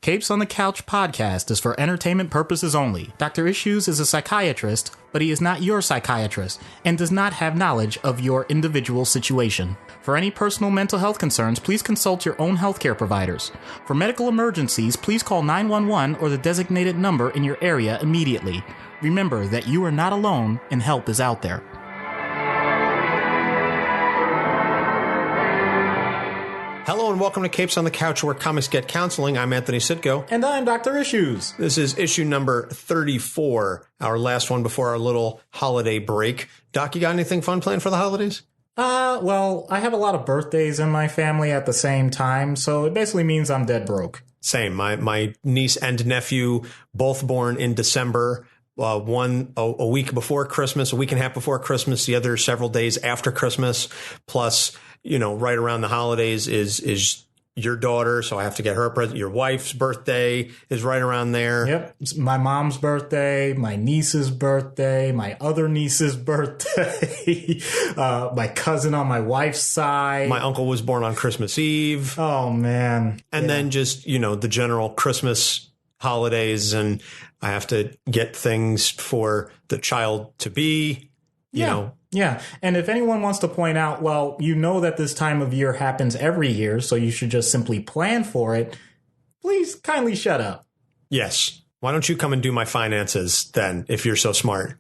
Capes on the Couch podcast is for entertainment purposes only. Dr. Issues is a psychiatrist, but he is not your psychiatrist and does not have knowledge of your individual situation. For any personal mental health concerns, please consult your own healthcare providers. For medical emergencies, please call 911 or the designated number in your area immediately. Remember that you are not alone and help is out there. Hello and welcome to Capes on the Couch, where comics get counseling. I'm Anthony Sitko. And I'm Dr. Issues. This is issue number 34, our last one before our little holiday break. Doc, you got anything fun planned for the holidays? Well, I have a lot of birthdays in my family at the same time, so it basically means I'm dead broke. Same. My niece and nephew, both born in December. One a week before Christmas, a week and a half before Christmas, the other several days after Christmas. Plus, you know, right around the holidays is your daughter, so I have to get her a present. Your wife's birthday is right around there. Yep. It's my mom's birthday, my niece's birthday, my other niece's birthday, my cousin on my wife's side. My uncle was born on Christmas Eve. Oh, man. And then just, you know, the general Christmas holidays, and I have to get things for the child to be, you know. Yeah. And if anyone wants to point out, well, you know that this time of year happens every year, so you should just simply plan for it, please kindly shut up. Yes. Why don't you come and do my finances then, if you're so smart?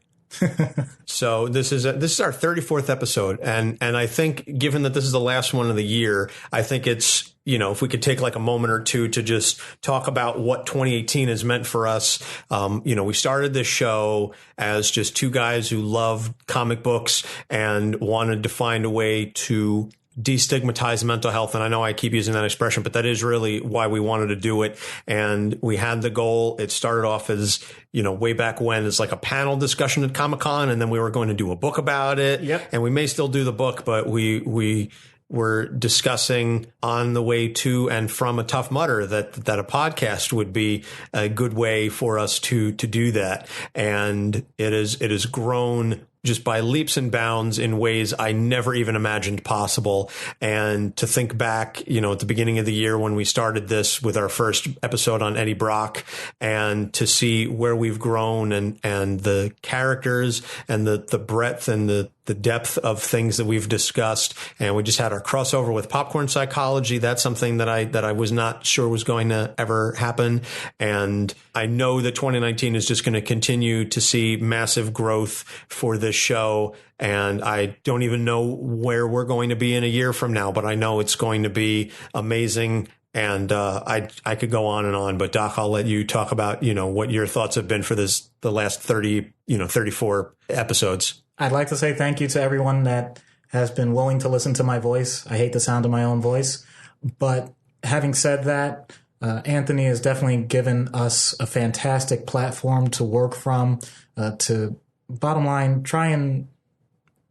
So this is our 34th episode. And I think, given that this is the last one of the year, I think it's, you know, if we could take like a moment or two to just talk about what 2018 has meant for us. You know, we started this show as just two guys who loved comic books and wanted to find a way to destigmatize mental health. And I know I keep using that expression, but that is really why we wanted to do it. And we had the goal. It started off as, you know, way back when, as like a panel discussion at Comic-Con, and then we were going to do a book about it. Yep. And we may still do the book, but we were discussing on the way to and from a Tough Mudder that a podcast would be a good way for us to do that. And it has grown just by leaps and bounds in ways I never even imagined possible. And to think back, you know, at the beginning of the year when we started this with our first episode on Eddie Brock, and to see where we've grown and the characters and the breadth and the depth of things that we've discussed. And we just had our crossover with popcorn psychology. That's something that I was not sure was going to ever happen. And I know that 2019 is just going to continue to see massive growth for this show. And I don't even know where we're going to be in a year from now, but I know it's going to be amazing. And I could go on, but Doc, I'll let you talk about, you know, what your thoughts have been for the last 34 episodes. I'd like to say thank you to everyone that has been willing to listen to my voice. I hate the sound of my own voice. But having said that, Anthony has definitely given us a fantastic platform to work from, to, bottom line, try and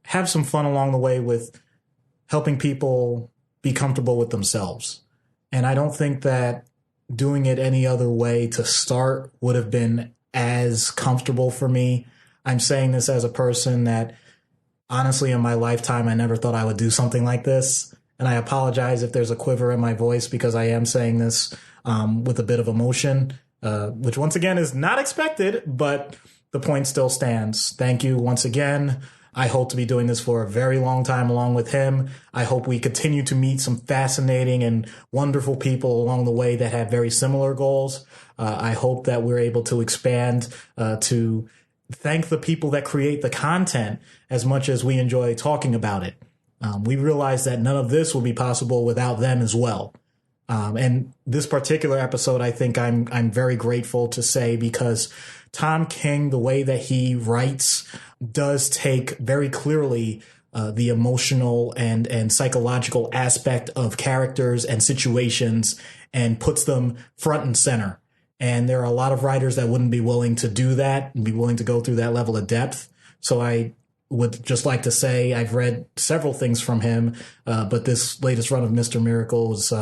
have some fun along the way with helping people be comfortable with themselves. And I don't think that doing it any other way to start would have been as comfortable for me. I'm saying this as a person that, honestly, in my lifetime, I never thought I would do something like this. And I apologize if there's a quiver in my voice, because I am saying this with a bit of emotion, which once again is not expected, but the point still stands. Thank you once again. I hope to be doing this for a very long time along with him. I hope we continue to meet some fascinating and wonderful people along the way that have very similar goals. I hope that we're able to expand to thank the people that create the content as much as we enjoy talking about it. We realize that none of this will be possible without them as well. And this particular episode, I think I'm very grateful to say, because Tom King, the way that he writes, does take very clearly the emotional and psychological aspect of characters and situations and puts them front and center. And there are a lot of writers that wouldn't be willing to do that and be willing to go through that level of depth. So I would just like to say I've read several things from him, but this latest run of Mr. Miracle is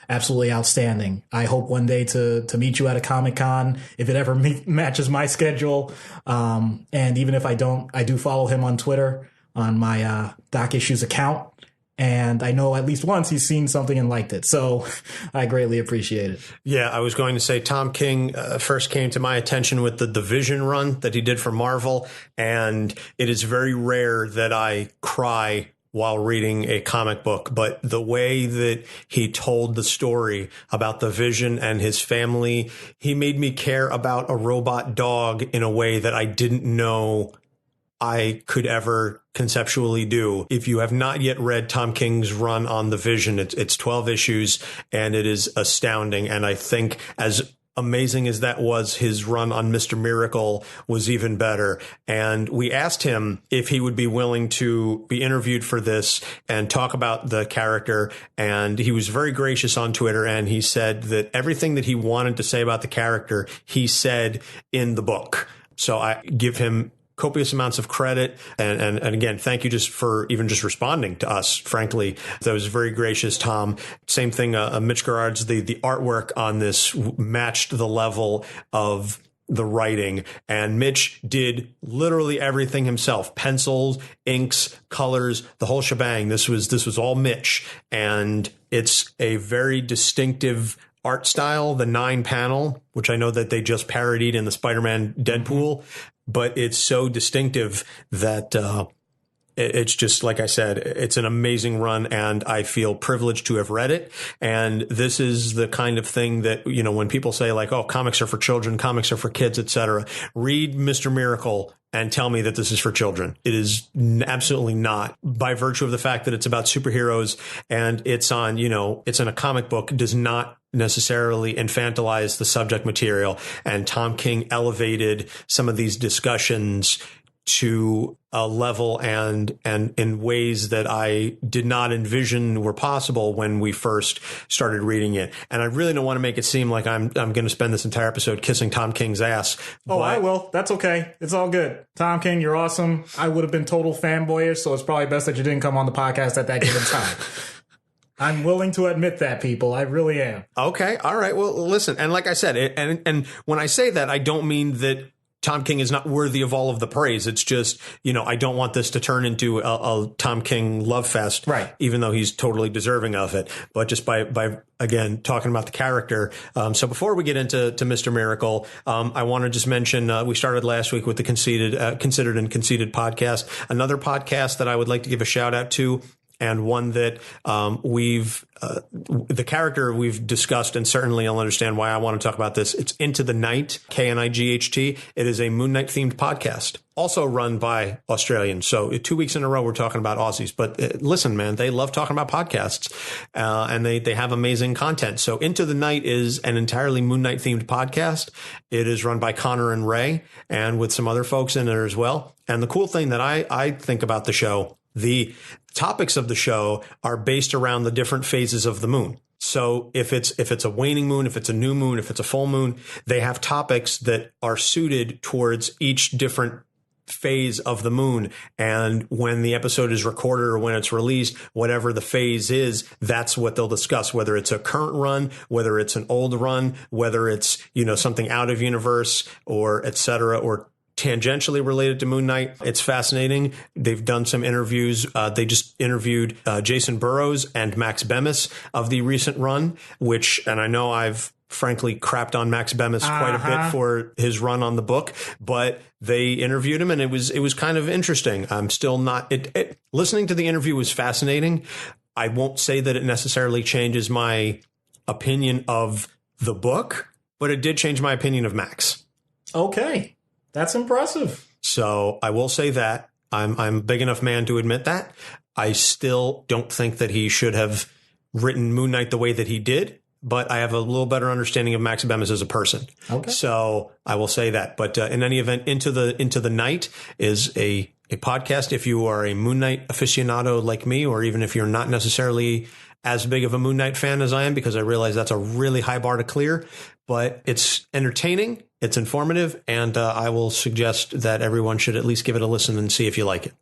absolutely outstanding. I hope one day to meet you at a Comic-Con, if it ever matches my schedule. And even if I don't, I do follow him on Twitter on my Doc Issues account. And I know at least once he's seen something and liked it. So I greatly appreciate it. Yeah, I was going to say Tom King first came to my attention with the Vision run that he did for Marvel. And it is very rare that I cry while reading a comic book, but the way that he told the story about the Vision and his family, he made me care about a robot dog in a way that I didn't know I could ever conceptually do. If you have not yet read Tom King's run on the Vision, it's 12 issues and it is astounding. And I think as amazing as that was, his run on Mr. Miracle was even better. And we asked him if he would be willing to be interviewed for this and talk about the character. And he was very gracious on Twitter. And he said that everything that he wanted to say about the character, he said in the book. So I give him copious amounts of credit. And again, thank you just for even just responding to us. Frankly, that was very gracious, Tom. Same thing. Mitch Gerard's, the artwork on this matched the level of the writing, and Mitch did literally everything himself: pencils, inks, colors, the whole shebang. This was all Mitch, and it's a very distinctive art style, the 9-panel, which I know that they just parodied in the Spider-Man Deadpool, but it's so distinctive that it's just, like I said, it's an amazing run, and I feel privileged to have read it. And this is the kind of thing that, you know, when people say like, oh, comics are for children, comics are for kids, etc., read Mr. Miracle and tell me that this is for children. It is absolutely not, by virtue of the fact that it's about superheroes and it's on, you know, it's in a comic book, does not necessarily infantilize the subject material. And Tom King elevated some of these discussions to a level and in ways that I did not envision were possible when we first started reading it. And I really don't want to make it seem like I'm going to spend this entire episode kissing Tom King's ass. Oh, I will. That's okay. It's all good. Tom King, you're awesome. I would have been total fanboyish, so it's probably best that you didn't come on the podcast at that given time. I'm willing to admit that, people. I really am. Okay. All right. Well, listen. And like I said, and when I say that, I don't mean that Tom King is not worthy of all of the praise. It's just, you know, I don't want this to turn into a Tom King love fest, right? Even though he's totally deserving of it. But just by again, talking about the character. So before we get into Mr. Miracle, I want to just mention, we started last week with the Considered and Conceited podcast, another podcast that I would like to give a shout out to. And one that the character we've discussed, and certainly I'll understand why I want to talk about this. It's Into the Night, Knight. It is a Moon Knight themed podcast, also run by Australians. So 2 weeks in a row, we're talking about Aussies. But listen, man, they love talking about podcasts, and they have amazing content. So Into the Night is an entirely Moon Knight themed podcast. It is run by Connor and Ray, and with some other folks in there as well. And the cool thing that I think about the show, the topics of the show are based around the different phases of the moon. So if it's a waning moon, if it's a new moon, if it's a full moon, they have topics that are suited towards each different phase of the moon. And when the episode is recorded or when it's released, whatever the phase is, that's what they'll discuss, whether it's a current run, whether it's an old run, whether it's, you know, something out of universe or et cetera, or tangentially related to Moon Knight. It's fascinating. They've done some interviews. They just interviewed Jason Burrows and Max Bemis of the recent run, and I know I've frankly crapped on Max Bemis quite a bit for his run on the book, but they interviewed him and it was kind of interesting. I'm still not, listening to the interview was fascinating. I won't say that it necessarily changes my opinion of the book, but it did change my opinion of Max. Okay. That's impressive. So I will say that I'm a big enough man to admit that. I still don't think that he should have written Moon Knight the way that he did, but I have a little better understanding of Max Bemis as a person. Okay. So I will say that. But in any event, Into the Night is a podcast. If you are a Moon Knight aficionado like me, or even if you're not necessarily as big of a Moon Knight fan as I am, because I realize that's a really high bar to clear, but it's entertaining, it's informative, and I will suggest that everyone should at least give it a listen and see if you like it.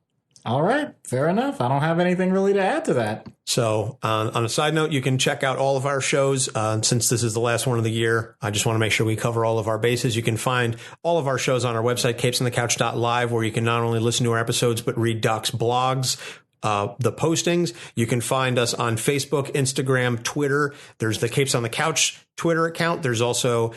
All right. Fair enough. I don't have anything really to add to that. So on a side note, you can check out all of our shows. Since this is the last one of the year, I just want to make sure we cover all of our bases. You can find all of our shows on our website, capesonthecouch.live, where you can not only listen to our episodes, but read Doc's blogs, the postings. You can find us on Facebook, Instagram, Twitter. There's the Capes on the Couch Twitter account. There's also,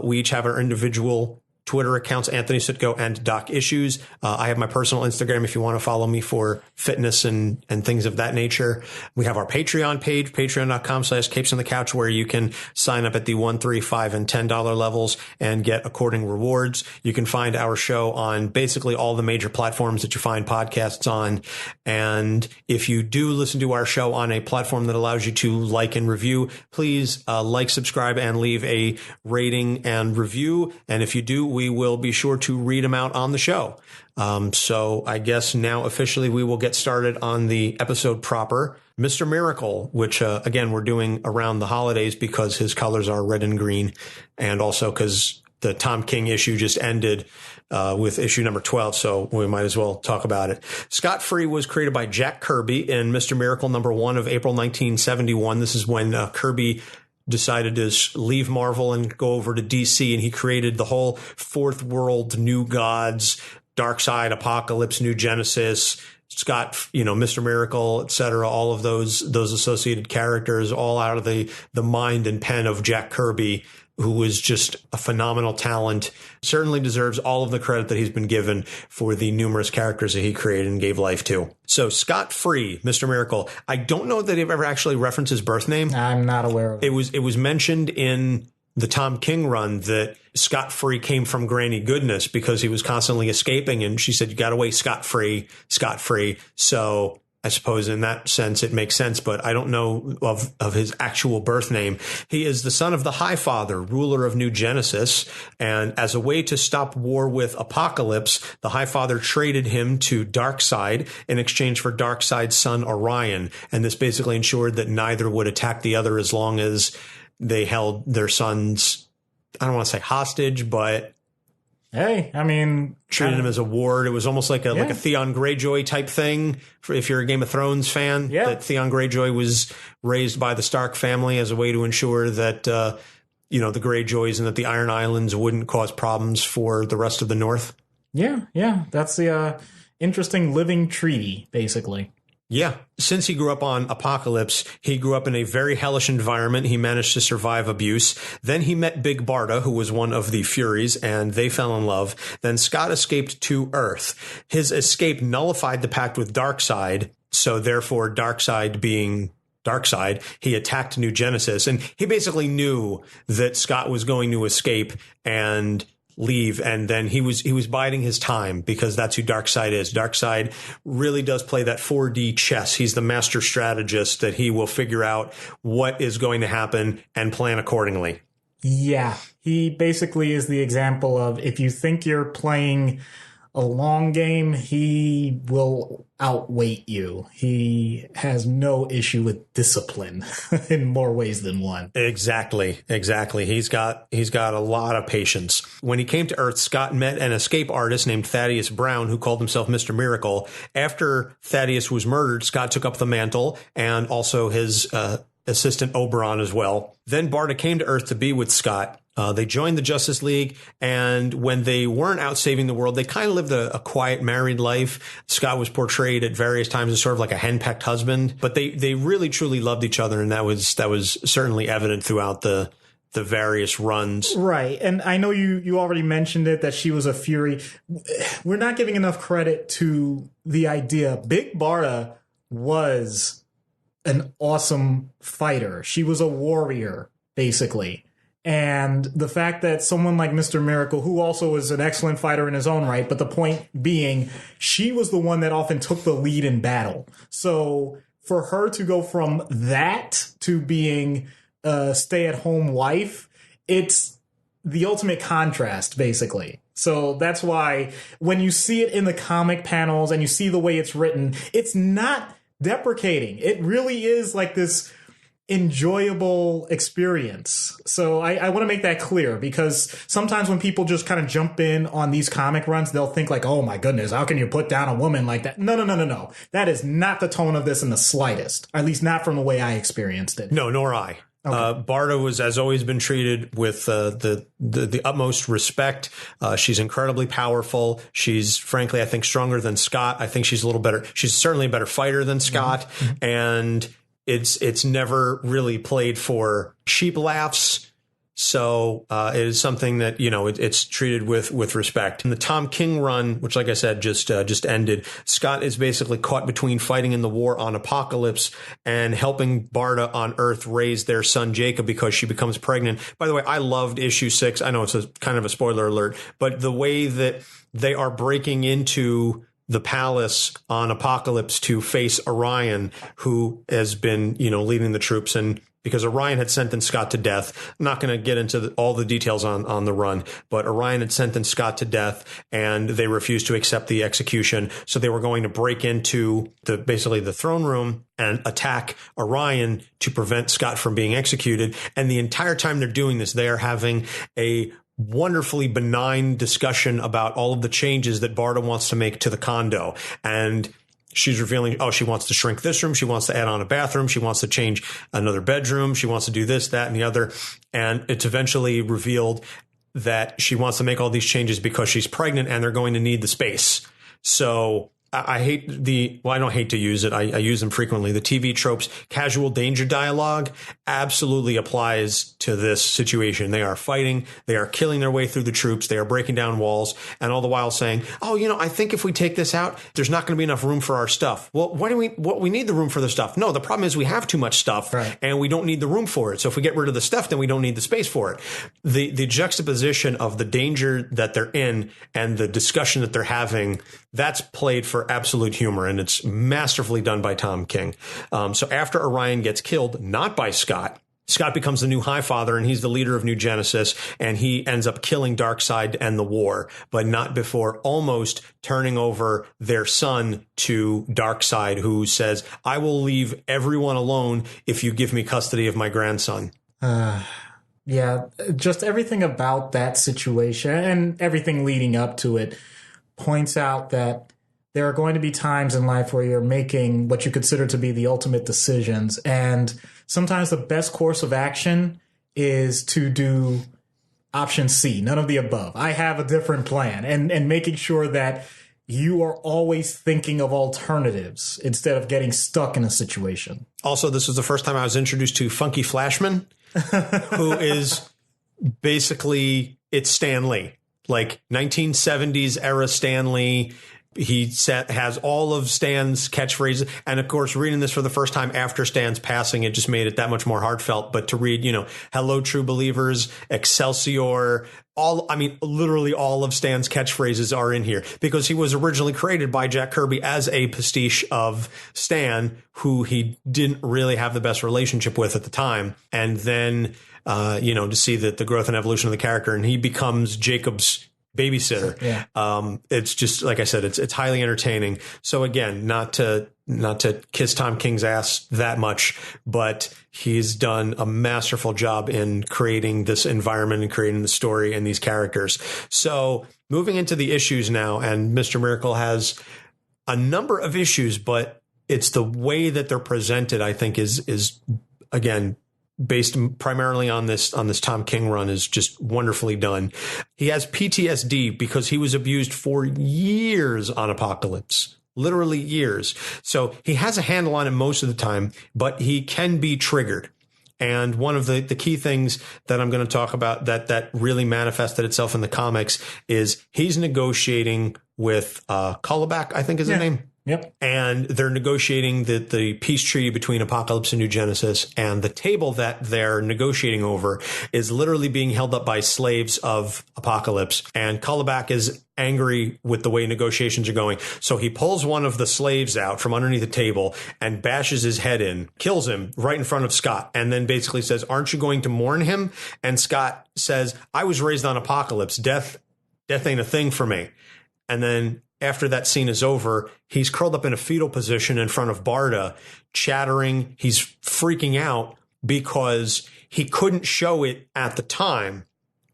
we each have our individual Twitter accounts, Anthony Sitko and Doc Issues. I have my personal Instagram if you want to follow me for fitness and things of that nature. We have our Patreon page, patreon.com/Capes on the Couch, where you can sign up at the $1, $3, $5, and $10 levels and get according rewards. You can find our show on basically all the major platforms that you find podcasts on. And if you do listen to our show on a platform that allows you to like and review, please like, subscribe, and leave a rating and review. And if you do, we will be sure to read them out on the show. So I guess now officially we will get started on the episode proper. Mr. Miracle, which, again, we're doing around the holidays because his colors are red and green. And also because the Tom King issue just ended with issue number 12. So we might as well talk about it. Scott Free was created by Jack Kirby in Mr. Miracle number 1 of April 1971. This is when Kirby decided to leave Marvel and go over to DC, and he created the whole Fourth World, New Gods, Darkseid, Apokolips, New Genesis, Scott, Mr. Miracle, etc. All of those associated characters, all out of the mind and pen of Jack Kirby, who was just a phenomenal talent, certainly deserves all of the credit that he's been given for the numerous characters that he created and gave life to. So Scott Free, Mr. Miracle. I don't know that they've ever actually referenced his birth name. I'm not aware of it. It was mentioned in the Tom King run that Scott Free came from Granny Goodness because he was constantly escaping. And she said, you got away scot-free, scot-free. So I suppose in that sense, it makes sense, but I don't know of his actual birth name. He is the son of the Highfather, ruler of New Genesis. And as a way to stop war with Apokolips, the Highfather traded him to Darkseid in exchange for Darkseid's son, Orion. And this basically ensured that neither would attack the other as long as they held their sons, I don't want to say hostage, but hey, I mean, treated him as a ward. It was almost like a Theon Greyjoy type thing. For if you're a Game of Thrones fan, that Theon Greyjoy was raised by the Stark family as a way to ensure that the Greyjoys and that the Iron Islands wouldn't cause problems for the rest of the North. Yeah, that's the interesting living treaty, basically. Yeah. Since he grew up on Apokolips, he grew up in a very hellish environment. He managed to survive abuse. Then he met Big Barda, who was one of the Furies, and they fell in love. Then Scott escaped to Earth. His escape nullified the pact with Darkseid. So therefore, Darkseid being Darkseid, he attacked New Genesis. And he basically knew that Scott was going to escape and leave, and then he was biding his time because that's who Darkseid is. Darkseid really does play that 4D chess. He's the master strategist that he will figure out what is going to happen and plan accordingly. Yeah, he basically is the example of if you think you're playing a long game, he will outweight you. He has no issue with discipline in more ways than one. Exactly. He's got a lot of patience. When he came to Earth, Scott met an escape artist named Thaddeus Brown, who called himself Mr. Miracle. After Thaddeus was murdered, Scott took up the mantle and also his assistant Oberon as well. Then Barda came to Earth to be with Scott. They joined the Justice League, and when they weren't out saving the world, they kind of lived a quiet married life. Scott was portrayed at various times as sort of like a henpecked husband, but they really truly loved each other, and that was certainly evident throughout the various runs. Right, and I know you already mentioned it, that she was a Fury. We're not giving enough credit to the idea. Big Barda was an awesome fighter. She was a warrior, basically. And the fact that someone like Mr. Miracle, who also is an excellent fighter in his own right, but the point being, she was the one that often took the lead in battle. So for her to go from that to being a stay-at-home wife, it's the ultimate contrast, basically. So that's why when you see it in the comic panels and you see the way it's written, it's not deprecating. It really is like this enjoyable experience. So I want to make that clear, because sometimes when people just kind of jump in on these comic runs, they'll think like, oh my goodness, how can you put down a woman like that? No. That is not the tone of this in the slightest, at least not from the way I experienced it. No, nor I. Barda has always been treated with the utmost respect. She's incredibly powerful. She's frankly, I think, stronger than Scott. I think she's a little better. She's certainly a better fighter than Scott. Mm-hmm. And it's never really played for cheap laughs. So it is something that, it's treated with respect. In the Tom King run, which, like I said, just ended, Scott is basically caught between fighting in the war on Apokolips and helping Barda on Earth raise their son Jacob because she becomes pregnant. By the way, I loved issue 6. I know it's kind of a spoiler alert, but the way that they are breaking into the palace on Apokolips to face Orion, who has been, leading the troops, and because Orion had sentenced Scott to death. I'm not going to get into all the details on the run, but Orion had sentenced Scott to death and they refused to accept the execution. So they were going to break into basically the throne room and attack Orion to prevent Scott from being executed. And the entire time they're doing this, they are having a wonderfully benign discussion about all of the changes that Barda wants to make to the condo. And she's revealing, she wants to shrink this room. She wants to add on a bathroom. She wants to change another bedroom. She wants to do this, that, and the other. And it's eventually revealed that she wants to make all these changes because she's pregnant and they're going to need the space. So I hate I don't hate to use it. I use them frequently. The TV tropes, casual danger dialogue absolutely applies to this situation. They are fighting. They are killing their way through the troops. They are breaking down walls, and all the while saying, I think if we take this out, there's not going to be enough room for our stuff. Well, we need the room for the stuff? No, the problem is we have too much stuff, right, and we don't need the room for it. So if we get rid of the stuff, then we don't need the space for it. The juxtaposition of the danger that they're in and the discussion that they're having, that's played for absolute humor, and it's masterfully done by Tom King. So after Orion gets killed, not by Scott becomes the new Highfather, and he's the leader of New Genesis, and he ends up killing Darkseid to end the war, but not before almost turning over their son to Darkseid, who says, I will leave everyone alone if you give me custody of my grandson. Yeah, just everything about that situation and everything leading up to it points out that there are going to be times in life where you're making what you consider to be the ultimate decisions. And sometimes the best course of action is to do option C, none of the above. I have a different plan, and making sure that you are always thinking of alternatives instead of getting stuck in a situation. Also, this was the first time I was introduced to Funky Flashman, who is basically, it's Stan Lee, like 1970s era Stan Lee. He has all of Stan's catchphrases. And of course, reading this for the first time after Stan's passing, it just made it that much more heartfelt. But to read, hello, true believers, Excelsior, literally all of Stan's catchphrases are in here because he was originally created by Jack Kirby as a pastiche of Stan, who he didn't really have the best relationship with at the time. And then, to see that the growth and evolution of the character, and he becomes Jacob's babysitter. Yeah. It's just, like I said, it's highly entertaining. So again, not to kiss Tom King's ass that much, but he's done a masterful job in creating this environment and creating the story and these characters. So moving into the issues now, and Mr. Miracle has a number of issues, but it's the way that they're presented, I think, is again, based primarily on this Tom King run, is just wonderfully done. He has PTSD because he was abused for years on Apokolips, literally years. So he has a handle on it most of the time, but he can be triggered. And one of the key things that I'm going to talk about that really manifested itself in the comics is he's negotiating with Kullback, I think is his name. Yep. And they're negotiating the peace treaty between Apokolips and New Genesis. And the table that they're negotiating over is literally being held up by slaves of Apokolips. And Kullback is angry with the way negotiations are going. So he pulls one of the slaves out from underneath the table and bashes his head in, kills him right in front of Scott, and then basically says, aren't you going to mourn him? And Scott says, I was raised on Apokolips. Death ain't a thing for me. And then after that scene is over, he's curled up in a fetal position in front of Barda, chattering. He's freaking out because he couldn't show it at the time,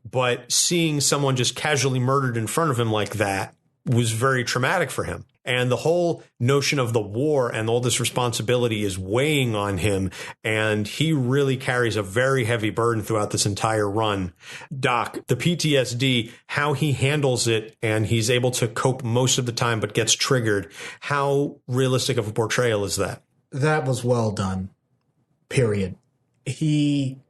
but seeing someone just casually murdered in front of him like that was very traumatic for him. And the whole notion of the war and all this responsibility is weighing on him. And he really carries a very heavy burden throughout this entire run. Doc, the PTSD, how he handles it, and he's able to cope most of the time, but gets triggered. How realistic of a portrayal is that? That was well done. Period. He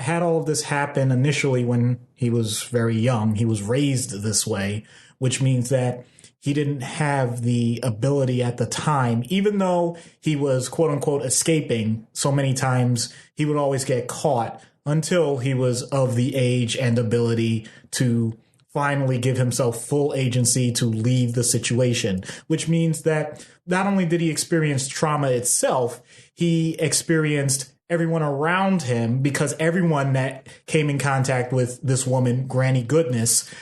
had all of this happen initially when he was very young. He was raised this way, which means that he didn't have the ability at the time, even though he was, quote unquote, escaping so many times, he would always get caught until he was of the age and ability to finally give himself full agency to leave the situation, which means that not only did he experience trauma itself, he experienced everyone around him, because everyone that came in contact with this woman, Granny Goodness,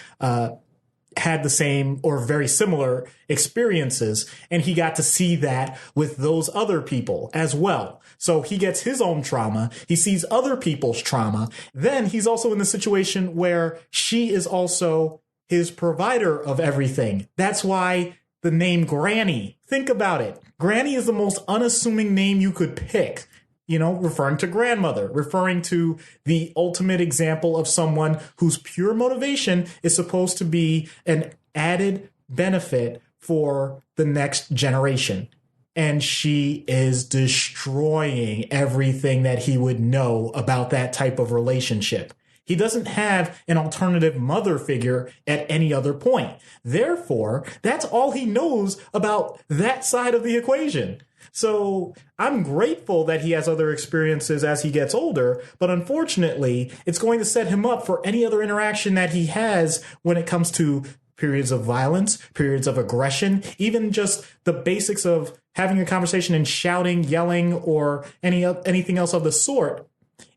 had the same or very similar experiences, and he got to see that with those other people as well. So he gets his own trauma, he sees other people's trauma, then he's also in the situation where she is also his provider of everything. That's why the name Granny, think about it. Granny is the most unassuming name you could pick. You know, referring to grandmother, referring to the ultimate example of someone whose pure motivation is supposed to be an added benefit for the next generation. And she is destroying everything that he would know about that type of relationship. He doesn't have an alternative mother figure at any other point. Therefore, that's all he knows about that side of the equation. So I'm grateful that he has other experiences as he gets older, but unfortunately, it's going to set him up for any other interaction that he has when it comes to periods of violence, periods of aggression, even just the basics of having a conversation and shouting, yelling, or anything else of the sort.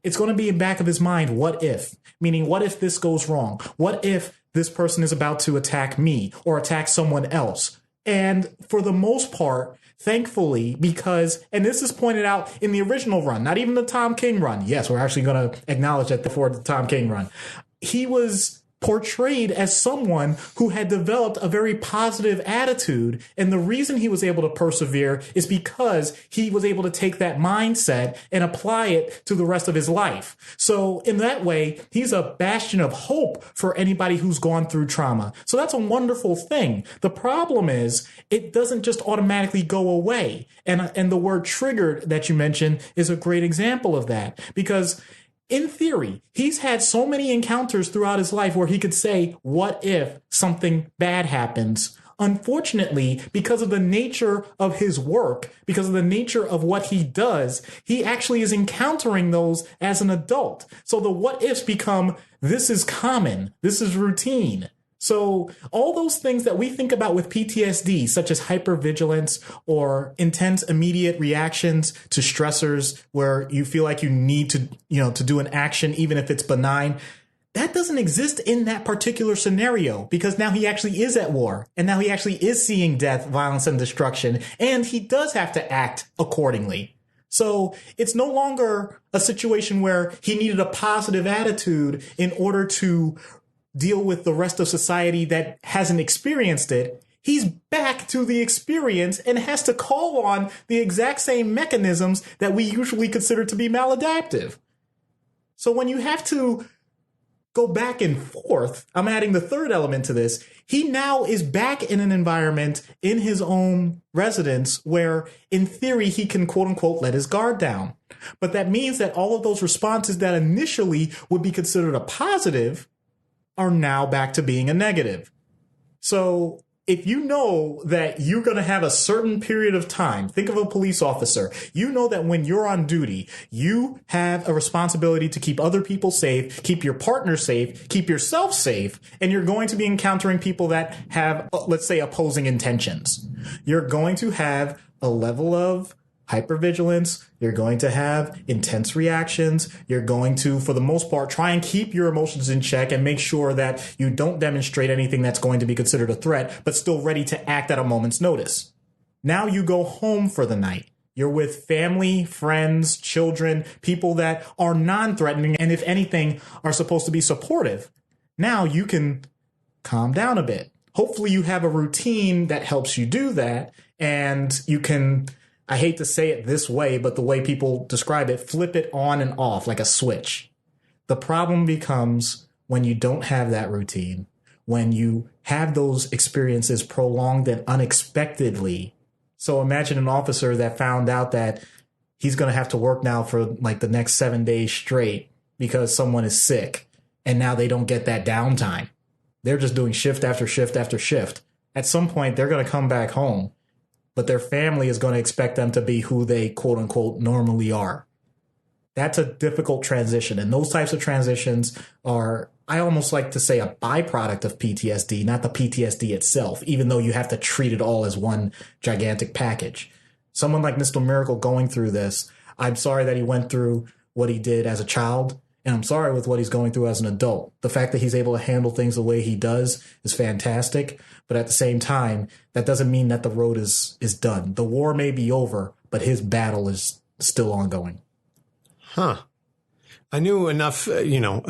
It's going to be in the back of his mind, what if? Meaning, what if this goes wrong? What if this person is about to attack me or attack someone else? And for the most part, thankfully, because, and this is pointed out in the original run, not even the Tom King run. Yes, we're actually going to acknowledge that before the Tom King run. He was portrayed as someone who had developed a very positive attitude. And the reason he was able to persevere is because he was able to take that mindset and apply it to the rest of his life. So in that way, he's a bastion of hope for anybody who's gone through trauma. So that's a wonderful thing. The problem is it doesn't just automatically go away. And the word triggered that you mentioned is a great example of that, because in theory, he's had so many encounters throughout his life where he could say, what if something bad happens? Unfortunately, because of the nature of his work, because of the nature of what he does, he actually is encountering those as an adult. So the what ifs become, this is common, this is routine. So all those things that we think about with PTSD, such as hypervigilance or intense immediate reactions to stressors where you feel like you need to, to do an action, even if it's benign, that doesn't exist in that particular scenario, because now he actually is at war, and now he actually is seeing death, violence, and destruction, and he does have to act accordingly. So it's no longer a situation where he needed a positive attitude in order to deal with the rest of society that hasn't experienced it. He's back to the experience and has to call on the exact same mechanisms that we usually consider to be maladaptive. So when you have to go back and forth, I'm adding the third element to this. He now is back in an environment in his own residence where, in theory, he can, quote unquote, let his guard down. But that means that all of those responses that initially would be considered a positive are now back to being a negative. So if you know that you're going to have a certain period of time, think of a police officer. You know that when you're on duty, you have a responsibility to keep other people safe, keep your partner safe, keep yourself safe, and you're going to be encountering people that have, let's say, opposing intentions. You're going to have a level of hypervigilance. You're going to have intense reactions. You're going to, for the most part, try and keep your emotions in check and make sure that you don't demonstrate anything that's going to be considered a threat, but still ready to act at a moment's notice. Now you go home for the night. You're with family, friends, children, people that are non-threatening, and if anything, are supposed to be supportive. Now you can calm down a bit. hopefully you have a routine that helps you do that. And you can, I hate to say it this way, but the way people describe it, flip it on and off like a switch. The problem becomes when you don't have that routine, when you have those experiences prolonged and unexpectedly. So imagine an officer that found out that he's going to have to work now for like the next 7 days straight because someone is sick, and now they don't get that downtime. They're just doing shift after shift after shift. At some point, they're going to come back home, but their family is going to expect them to be who they quote unquote normally are. That's a difficult transition. And those types of transitions are, I almost like to say, a byproduct of PTSD, not the PTSD itself, even though you have to treat it all as one gigantic package. Someone like Mr. Miracle going through this, I'm sorry that he went through what he did as a child, and I'm sorry with what he's going through as an adult. The fact that he's able to handle things the way he does is fantastic. But at the same time, that doesn't mean that the road is done. The war may be over, but his battle is still ongoing. Huh. I knew enough,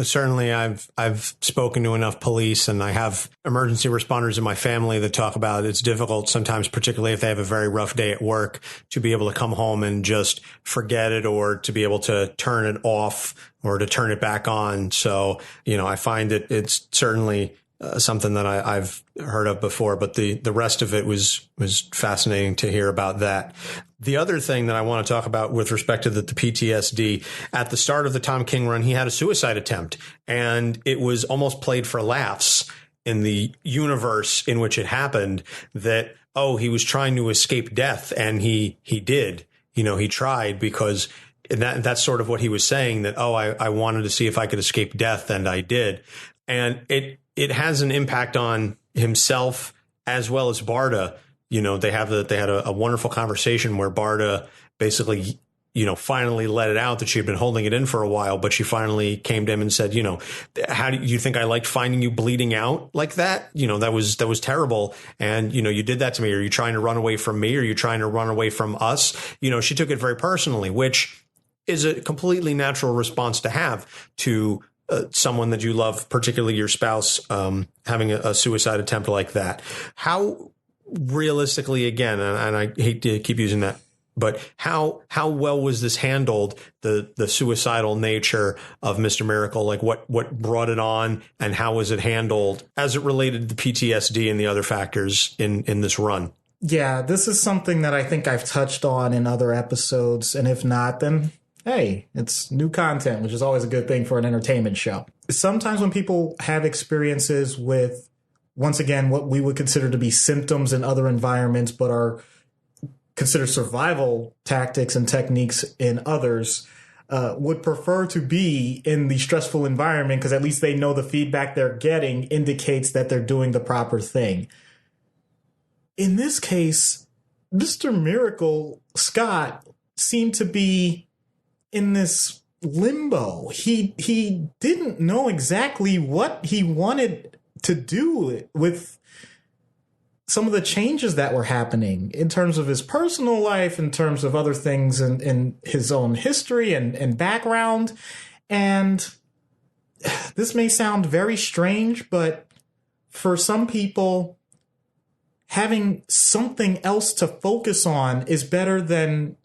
certainly I've spoken to enough police, and I have emergency responders in my family that talk about it's difficult sometimes, particularly if they have a very rough day at work, to be able to come home and just forget it, or to be able to turn it off or to turn it back on. So, I find it's certainly something that I've heard of before, but the rest of it was fascinating to hear about that. The other thing that I want to talk about with respect to the PTSD, at the start of the Tom King run, he had a suicide attempt, and it was almost played for laughs in the universe in which it happened that, he was trying to escape death, and he did. He tried, because that's sort of what he was saying, that, I wanted to see if I could escape death, and I did. And it has an impact on himself as well as Barda. They had a wonderful conversation where Barda basically, finally let it out that she had been holding it in for a while, but she finally came to him and said, how do you think I liked finding you bleeding out like that? That was terrible. And, you did that to me. Are you trying to run away from me? Are you trying to run away from us? She took it very personally, which is a completely natural response to have to someone that you love, particularly your spouse, having a suicide attempt like that. How realistically, again, and I hate to keep using that, but how well was this handled, the suicidal nature of Mr. Miracle? Like what brought it on, and how was it handled as it related to the PTSD and the other factors in this run? Yeah, this is something that I think I've touched on in other episodes, and if not, then hey, it's new content, which is always a good thing for an entertainment show. Sometimes when people have experiences with, once again, what we would consider to be symptoms in other environments, but are considered survival tactics and techniques in others, would prefer to be in the stressful environment because at least they know the feedback they're getting indicates that they're doing the proper thing. In this case, Mr. Miracle, Scott, seemed to be in this limbo. He didn't know exactly what he wanted to do with some of the changes that were happening in terms of his personal life, in terms of other things in his own history and background. And this may sound very strange, but for some people, having something else to focus on is better than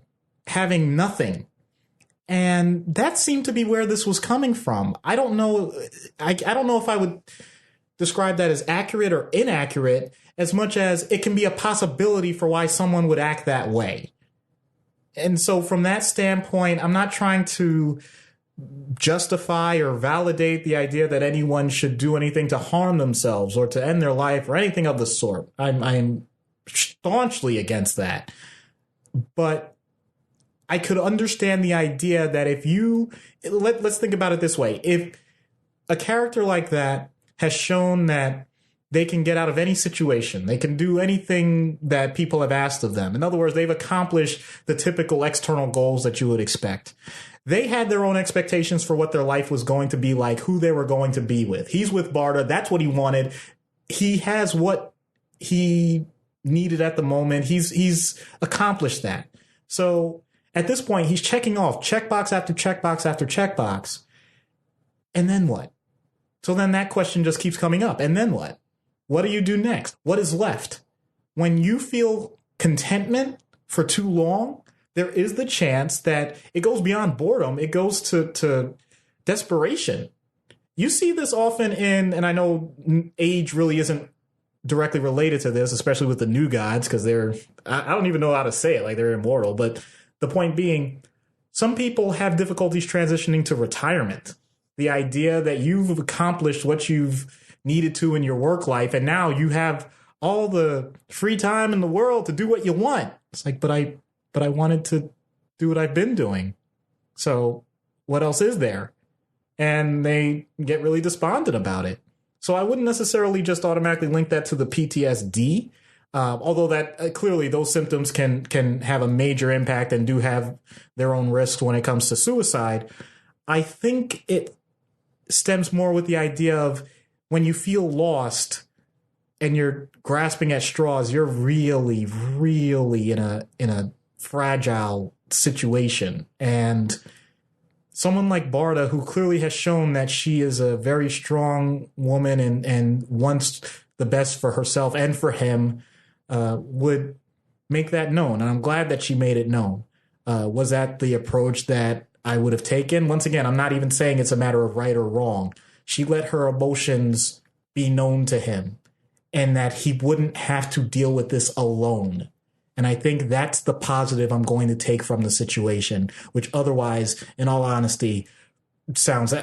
having nothing. And that seemed to be where this was coming from. I don't know. I don't know if I would describe that as accurate or inaccurate, as much as it can be a possibility for why someone would act that way. And so from that standpoint, I'm not trying to justify or validate the idea that anyone should do anything to harm themselves or to end their life or anything of the sort. I'm staunchly against that. But I could understand the idea that if let's think about it this way. If a character like that has shown that they can get out of any situation, they can do anything that people have asked of them. In other words, they've accomplished the typical external goals that you would expect. They had their own expectations for what their life was going to be like, who they were going to be with. He's with Barda. That's what he wanted. He has what he needed at the moment. He's accomplished that. So at this point, he's checking off checkbox after checkbox after checkbox. And then what? So then that question just keeps coming up. And then what? what do you do next? What is left? When you feel contentment for too long, there is the chance that it goes beyond boredom. It goes to desperation. You see this often in, and I know age really isn't directly related to this, especially with the new gods, because I don't even know how to say it, like they're immortal. But the point being, some people have difficulties transitioning to retirement. The idea that you've accomplished what you've needed to in your work life, and now you have all the free time in the world to do what you want. It's like, but I wanted to do what I've been doing. So what else is there? And they get really despondent about it. So I wouldn't necessarily just automatically link that to the PTSD, although that clearly those symptoms can have a major impact and do have their own risks when it comes to suicide. I think it stems more with the idea of when you feel lost and you're grasping at straws, you're really, really in a fragile situation. And someone like Barda, who clearly has shown that she is a very strong woman and wants the best for herself and for him, would make that known. And I'm glad that she made it known. Was that the approach that I would have taken? Once again, I'm not even saying it's a matter of right or wrong. She let her emotions be known to him and that he wouldn't have to deal with this alone. And I think that's the positive I'm going to take from the situation, which otherwise, in all honesty, sounds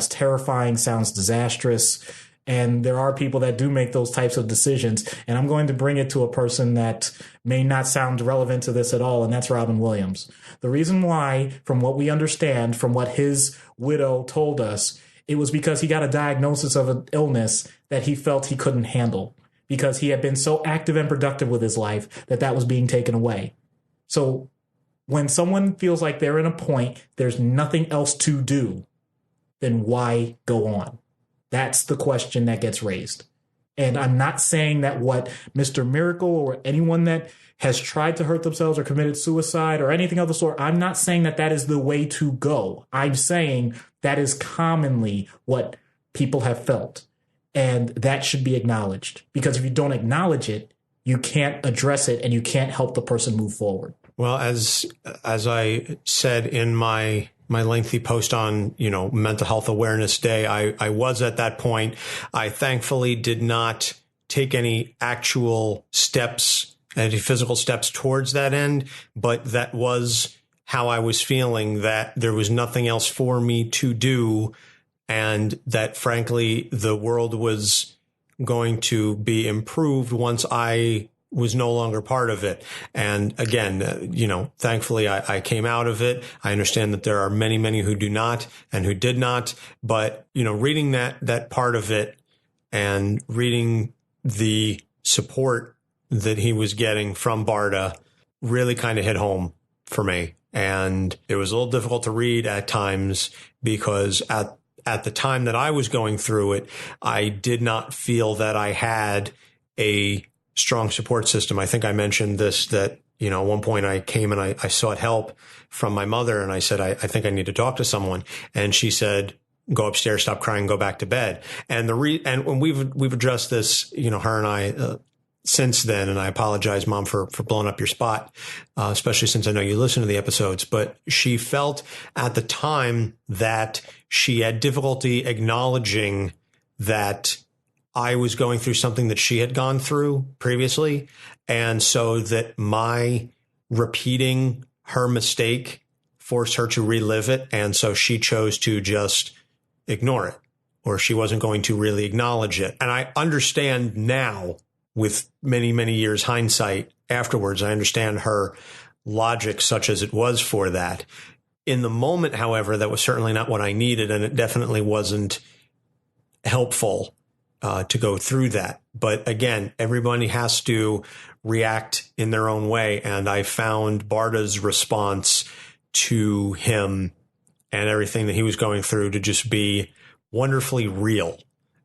terrifying, sounds disastrous. And there are people that do make those types of decisions. And I'm going to bring it to a person that may not sound relevant to this at all, and that's Robin Williams. The reason why, from what we understand, from what his widow told us, it was because he got a diagnosis of an illness that he felt he couldn't handle, because he had been so active and productive with his life that was being taken away. So when someone feels like they're in a point, there's nothing else to do, then why go on? That's the question that gets raised. And I'm not saying that what Mr. Miracle or anyone that has tried to hurt themselves or committed suicide or anything of the sort, I'm not saying that is the way to go. I'm saying that is commonly what people have felt. And that should be acknowledged, because if you don't acknowledge it, you can't address it and you can't help the person move forward. Well, as I said in my lengthy post on, Mental Health Awareness Day, I was at that point. I thankfully did not take any actual steps, any physical steps towards that end, but that was how I was feeling, that there was nothing else for me to do. And that, frankly, the world was going to be improved once I was no longer part of it. And again, thankfully, I came out of it. I understand that there are many, many who do not and who did not. But, reading that part of it and reading the support that he was getting from Barda really kind of hit home for me. And it was a little difficult to read at times, because at the time that I was going through it, I did not feel that I had a strong support system. I think I mentioned this, that, at one point I came and I sought help from my mother, and I said, I think I need to talk to someone. And she said, go upstairs, stop crying, go back to bed. And and when we've addressed this, her and I, since then, and I apologize, Mom, for blowing up your spot, especially since I know you listen to the episodes. But she felt at the time that she had difficulty acknowledging that I was going through something that she had gone through previously. And so that my repeating her mistake forced her to relive it. And so she chose to just ignore it, or she wasn't going to really acknowledge it. And I understand now, with many, many years hindsight afterwards, I understand her logic, such as it was for that. In the moment, however, that was certainly not what I needed, and it definitely wasn't helpful to go through that. But again, everybody has to react in their own way, and I found Barda's response to him and everything that he was going through to just be wonderfully real.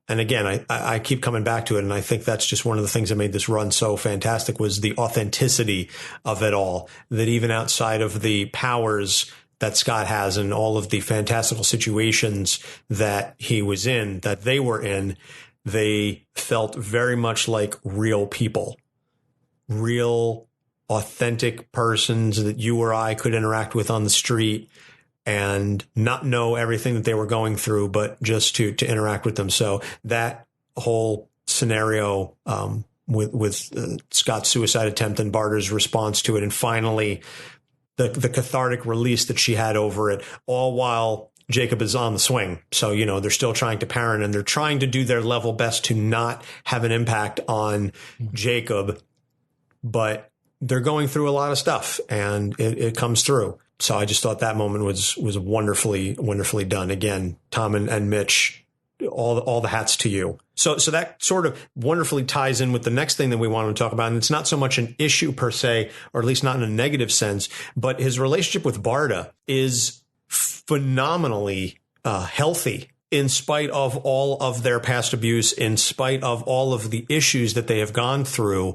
And again, I keep coming back to it, and I think that's just one of the things that made this run so fantastic, was the authenticity of it all, that even outside of the powers that Scott has and all of the fantastical situations that he was in, that they were in, they felt very much like real people, real authentic persons that you or I could interact with on the street and not know everything that they were going through, but just to interact with them. So that whole scenario with Scott's suicide attempt and Barda's response to it, and finally the cathartic release that she had over it, all while Jacob is on the swing. So, you know, they're still trying to parent and they're trying to do their level best to not have an impact on Jacob, but they're going through a lot of stuff and it comes through. So I just thought that moment was wonderfully done. Again, Tom and Mitch, all the hats to you. So that sort of wonderfully ties in with the next thing that we want to talk about. And it's not so much an issue per se, or at least not in a negative sense, but his relationship with Barda is phenomenally healthy in spite of all of their past abuse, in spite of all of the issues that they have gone through.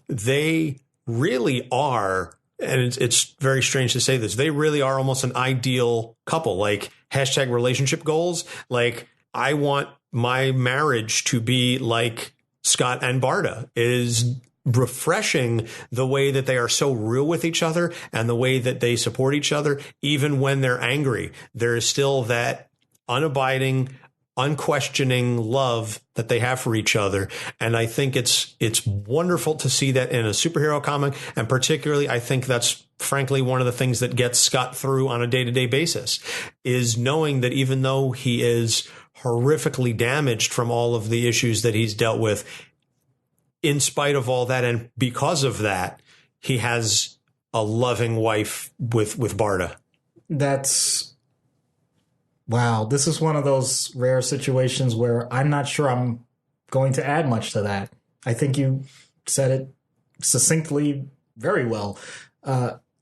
They really are, and it's very strange to say this, they really are almost an ideal couple, like #relationship goals. Like, I want my marriage to be like Scott and Barda. It is refreshing the way that they are so real with each other and the way that they support each other. Even when they're angry, there is still that unabiding, unquestioning love that they have for each other. And I think it's wonderful to see that in a superhero comic. And particularly, I think that's frankly one of the things that gets Scott through on a day-to-day basis, is knowing that even though he is horrifically damaged from all of the issues that he's dealt with, in spite of all that, and because of that, he has a loving wife with Barda. That's, wow. This is one of those rare situations where I'm not sure I'm going to add much to that. I think you said it succinctly very well.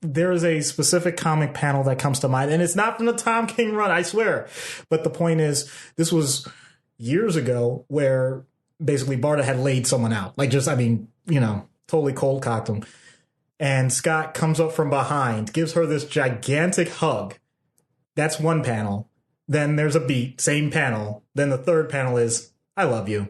There is a specific comic panel that comes to mind, and it's not from the Tom King run, I swear. But the point is, this was years ago where basically Barda had laid someone out. Like, just, I mean, you know, totally cold cocked him. And Scott comes up from behind, gives her this gigantic hug. That's one panel. Then there's a beat, same panel. Then the third panel is, I love you.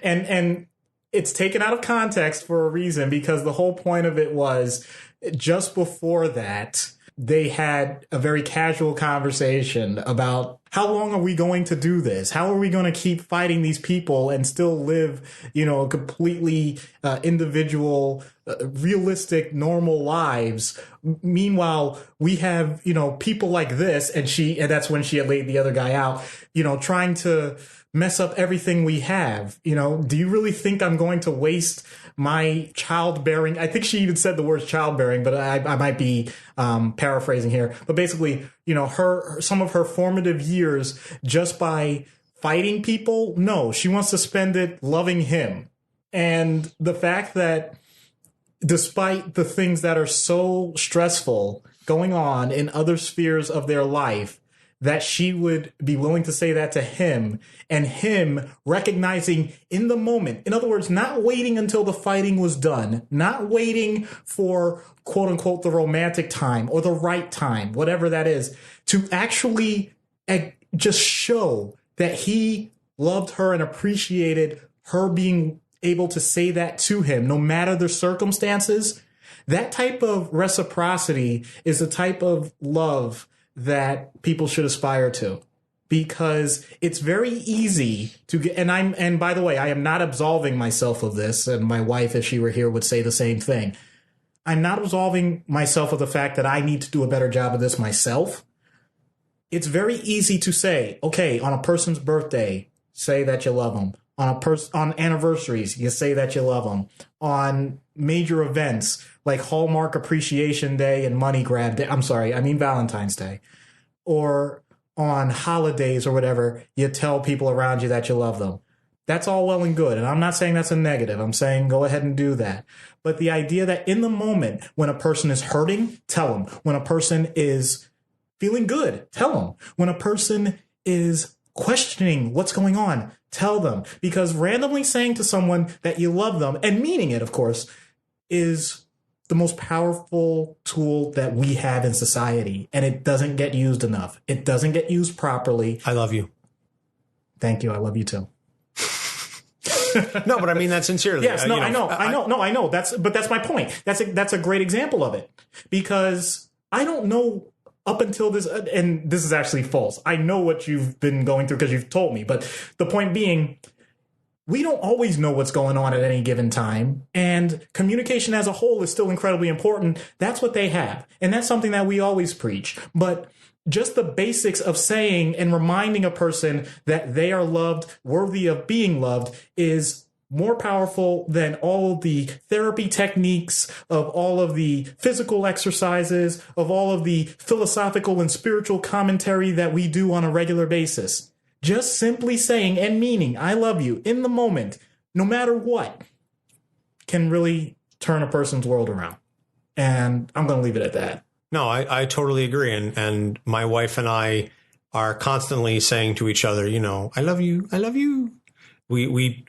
and it's taken out of context for a reason, because the whole point of it was just before that, they had a very casual conversation about how long are we going to do this? How are we going to keep fighting these people and still live, you know, completely individual, realistic, normal lives? Meanwhile, we have, you know, people like this, and that's when she had laid the other guy out, you know, trying to mess up everything we have. You know, do you really think I'm going to waste my childbearing? I think she even said the word childbearing, but I might be paraphrasing here. But basically, you know, some of her formative years just by fighting people. No, she wants to spend it loving him. And the fact that despite the things that are so stressful going on in other spheres of their life, that she would be willing to say that to him, and him recognizing in the moment. In other words, not waiting until the fighting was done, not waiting for quote unquote the romantic time or the right time, whatever that is, to actually just show that he loved her and appreciated her being able to say that to him, no matter the circumstances. That type of reciprocity is the type of love that people should aspire to, because it's very easy to get, and by the way, I am not absolving myself of this, and my wife, if she were here, would say the same thing. I'm not absolving myself of the fact that I need to do a better job of this myself. It's very easy to say, okay, on a person's birthday, say that you love them. On anniversaries, you say that you love them. On major events like Hallmark Appreciation Day and Money Grab Day. I'm sorry, I mean Valentine's Day. Or on holidays or whatever, you tell people around you that you love them. That's all well and good. And I'm not saying that's a negative. I'm saying go ahead and do that. But the idea that in the moment when a person is hurting, tell them. When a person is feeling good, tell them. When a person is questioning what's going on, tell them. Because randomly saying to someone that you love them, and meaning it, of course, is the most powerful tool that we have in society. And it doesn't get used enough. It doesn't get used properly. I love you. Thank you. I love you too. No, but I mean that sincerely. Yes, no, I know. That's my point. That's a great example of it, because I don't know up until this, and this is actually false. I know what you've been going through because you've told me, but the point being, we don't always know what's going on at any given time, and communication as a whole is still incredibly important. That's what they have, and that's something that we always preach. But just the basics of saying and reminding a person that they are loved, worthy of being loved, is more powerful than all the therapy techniques, of all of the physical exercises, of all of the philosophical and spiritual commentary that we do on a regular basis. Just simply saying and meaning I love you in the moment, no matter what, can really turn a person's world around. And I'm going to leave it at that. No, I totally agree. And my wife and I are constantly saying to each other, I love you. I love you. We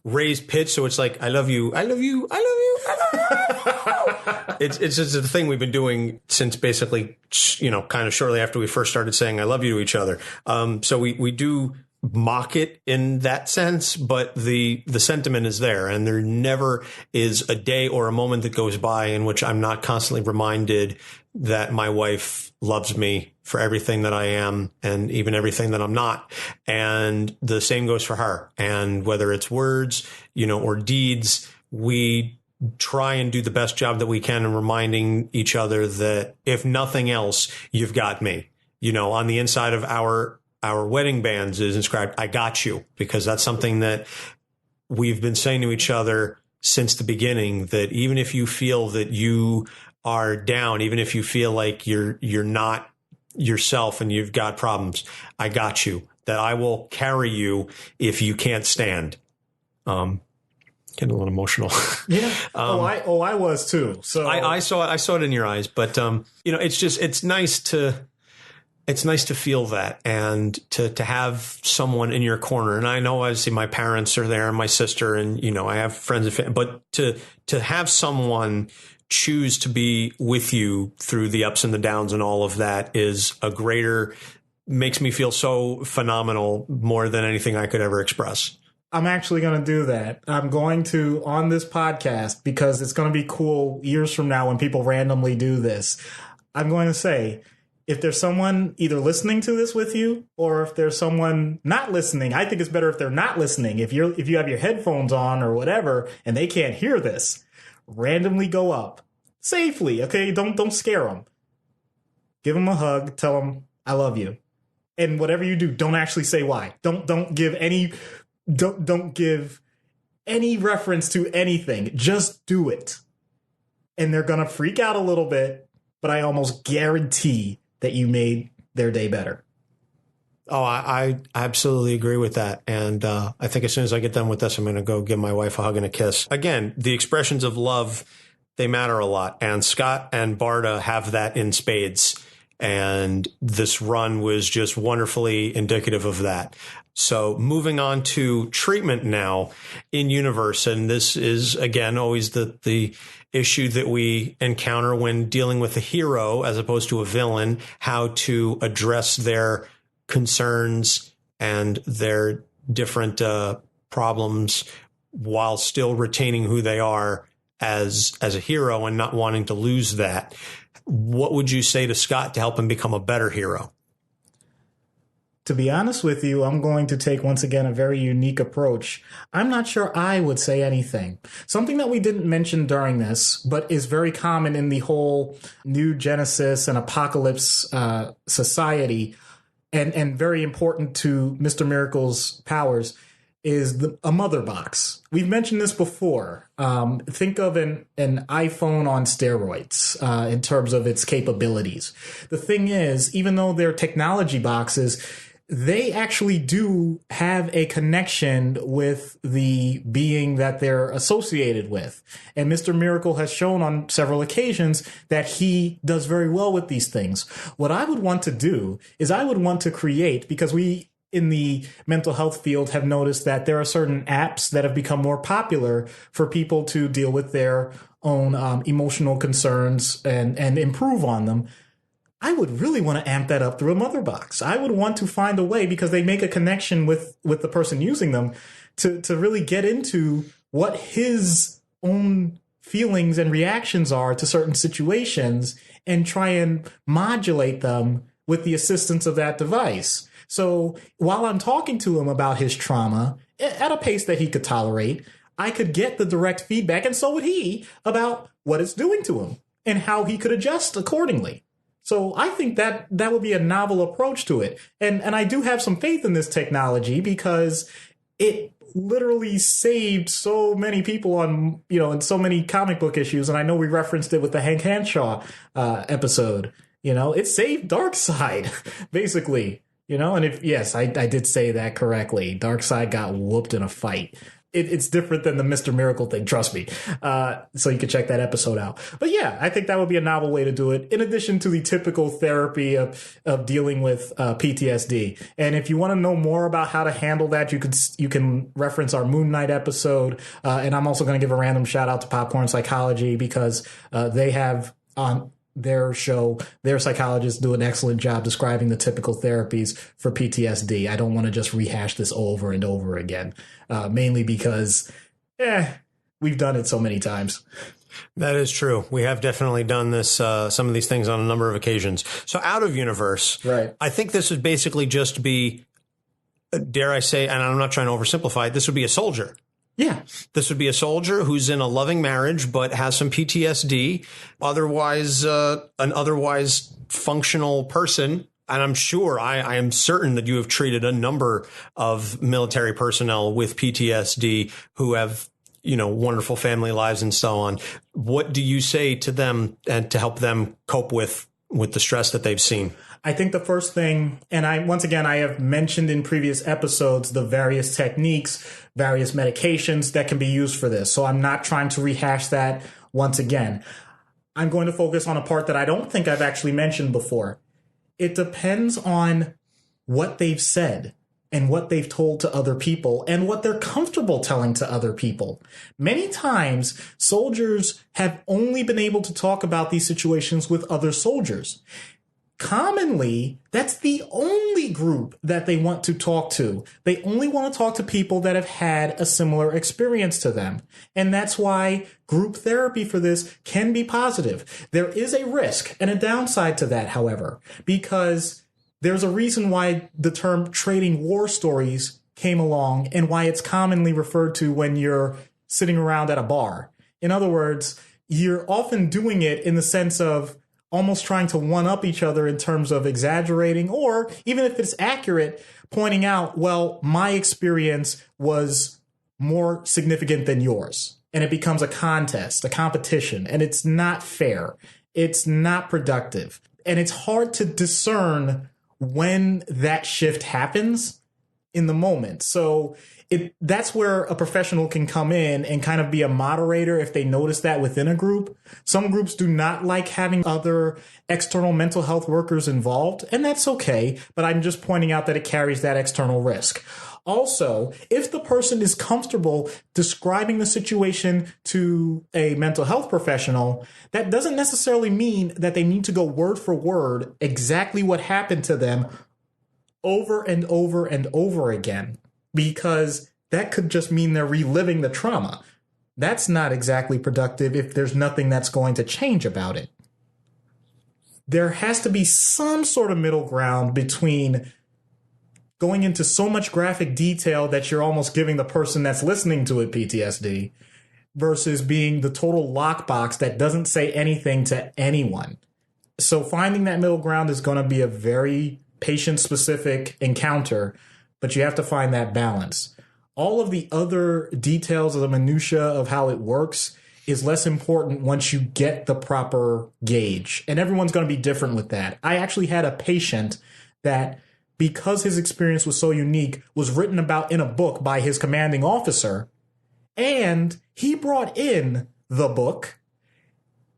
raise pitch. So it's like, I love you. I love you. I love you. I love you. It's just a thing we've been doing since basically, kind of shortly after we first started saying I love you to each other. So we do mock it in that sense, but the sentiment is there, and there never is a day or a moment that goes by in which I'm not constantly reminded that my wife loves me for everything that I am and even everything that I'm not. And the same goes for her. And whether it's words, or deeds, we try and do the best job that we can in reminding each other that if nothing else, you've got me. On the inside of our wedding bands is inscribed, I got you, because that's something that we've been saying to each other since the beginning, that even if you feel that you are down, even if you feel like you're not yourself and you've got problems, I got you, that I will carry you if you can't stand. Getting a little emotional. Yeah. I was too. So I saw it in your eyes, but it's nice to feel that, and to have someone in your corner. And I know obviously my parents are there and my sister, and, I have friends and family, but to have someone choose to be with you through the ups and the downs and all of that makes me feel so phenomenal, more than anything I could ever express. I'm actually going to do that. I'm going to, on this podcast, because it's going to be cool years from now when people randomly do this, I'm going to say, if there's someone either listening to this with you, or if there's someone not listening, I think it's better if they're not listening. If you have your headphones on or whatever, and they can't hear this, randomly go up safely. Okay. Don't scare them. Give them a hug. Tell them I love you. And whatever you do, don't actually say why. Don't give any reference to anything. Just do it. And they're going to freak out a little bit, but I almost guarantee that you made their day better. Oh, I absolutely agree with that. And I think as soon as I get done with this, I'm going to go give my wife a hug and a kiss. Again, the expressions of love, they matter a lot. And Scott and Barda have that in spades. And this run was just wonderfully indicative of that. So moving on to treatment now in universe. And this is, again, always the issue that we encounter when dealing with a hero as opposed to a villain, how to address their concerns and their different problems while still retaining who they are as a hero and not wanting to lose that. What would you say to Scott to help him become a better hero? To be honest with you, I'm going to take, once again, a very unique approach. I'm not sure I would say anything. Something that we didn't mention during this, but is very common in the whole New Genesis and Apokolips society, and very important to Mr. Miracle's powers, is a mother box. We've mentioned this before. Think of an iPhone on steroids in terms of its capabilities. The thing is, even though they're technology boxes, they actually do have a connection with the being that they're associated with. And Mr. Miracle has shown on several occasions that he does very well with these things. What I would want to do is I would want to create, because we in the mental health field have noticed that there are certain apps that have become more popular for people to deal with their own emotional concerns and improve on them. I would really want to amp that up through a mother box. I would want to find a way, because they make a connection with the person using them, to really get into what his own feelings and reactions are to certain situations and try and modulate them with the assistance of that device. So while I'm talking to him about his trauma at a pace that he could tolerate, I could get the direct feedback, and so would he, about what it's doing to him and how he could adjust accordingly. So I think that would be a novel approach to it. And I do have some faith in this technology, because it literally saved so many people on, in so many comic book issues. And I know we referenced it with the Hank Henshaw episode. It saved Darkseid, basically. And I did say that correctly. Darkseid got whooped in a fight. It's different than the Mr. Miracle thing, trust me. So you can check that episode out. But yeah, I think that would be a novel way to do it, in addition to the typical therapy of dealing with PTSD. And if you want to know more about how to handle that, you can reference our Moon Knight episode. And I'm also going to give a random shout out to Popcorn Psychology, because they have on their show, their psychologists do an excellent job describing the typical therapies for PTSD. I don't want to just rehash this over and over again, mainly because, we've done it so many times. That is true. We have definitely done this, some of these things on a number of occasions. So out of universe, right? I think this would basically just be, dare I say, and I'm not trying to oversimplify it, this would be a soldier. Yeah. This would be a soldier who's in a loving marriage, but has some PTSD, an otherwise functional person. And I'm sure, I am certain that you have treated a number of military personnel with PTSD who have, wonderful family lives and so on. What do you say to them and to help them cope with the stress that they've seen? I think the first thing, and I have mentioned in previous episodes the various techniques, various medications that can be used for this. So I'm not trying to rehash that once again. I'm going to focus on a part that I don't think I've actually mentioned before. It depends on what they've said and what they've told to other people and what they're comfortable telling to other people. Many times, soldiers have only been able to talk about these situations with other soldiers. Commonly, that's the only group that they want to talk to. They only want to talk to people that have had a similar experience to them. And that's why group therapy for this can be positive. There is a risk and a downside to that, however, because there's a reason why the term trading war stories came along and why it's commonly referred to when you're sitting around at a bar. In other words, you're often doing it in the sense of almost trying to one-up each other in terms of exaggerating, or even if it's accurate, pointing out, well, my experience was more significant than yours. And it becomes a contest, a competition, and it's not fair. It's not productive. And it's hard to discern when that shift happens in the moment. So that's where a professional can come in and kind of be a moderator if they notice that within a group. Some groups do not like having other external mental health workers involved, and that's okay, but I'm just pointing out that it carries that external risk. Also, if the person is comfortable describing the situation to a mental health professional, that doesn't necessarily mean that they need to go word for word exactly what happened to them over and over and over again, because that could just mean they're reliving the trauma. That's not exactly productive if there's nothing that's going to change about it. There has to be some sort of middle ground between going into so much graphic detail that you're almost giving the person that's listening to it PTSD versus being the total lockbox that doesn't say anything to anyone. So finding that middle ground is going to be a very patient-specific encounter, but you have to find that balance. All of the other details of the minutia of how it works is less important once you get the proper gauge. And everyone's going to be different with that. I actually had a patient that, because his experience was so unique, was written about in a book by his commanding officer. And he brought in the book,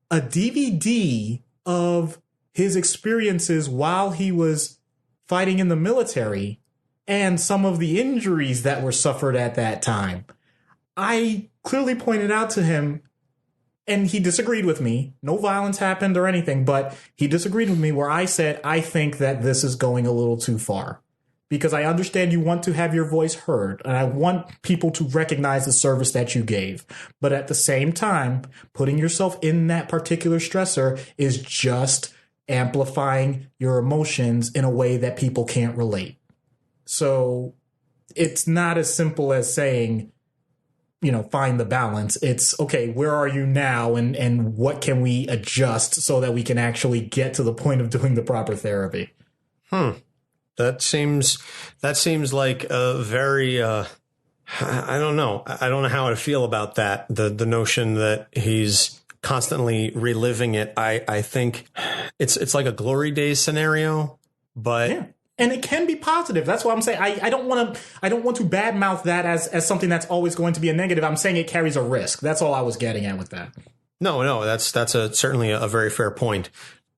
a DVD of his experiences while he was fighting in the military, and some of the injuries that were suffered at that time. I clearly pointed out to him, and he disagreed with me. No violence happened or anything, but he disagreed with me where I said, I think that this is going a little too far. Because I understand you want to have your voice heard, and I want people to recognize the service that you gave. But at the same time, putting yourself in that particular stressor is just amplifying your emotions in a way that people can't relate. So it's not as simple as saying, find the balance. It's, okay, where are you now, and what can we adjust so that we can actually get to the point of doing the proper therapy? That seems like a very, I don't know. I don't know how to feel about that. The notion that he's constantly reliving it. I think it's like a glory days scenario, but yeah. And it can be positive. That's why I'm saying I don't want to badmouth that as something that's always going to be a negative. I'm saying it carries a risk. That's all I was getting at with that. No, that's certainly a very fair point.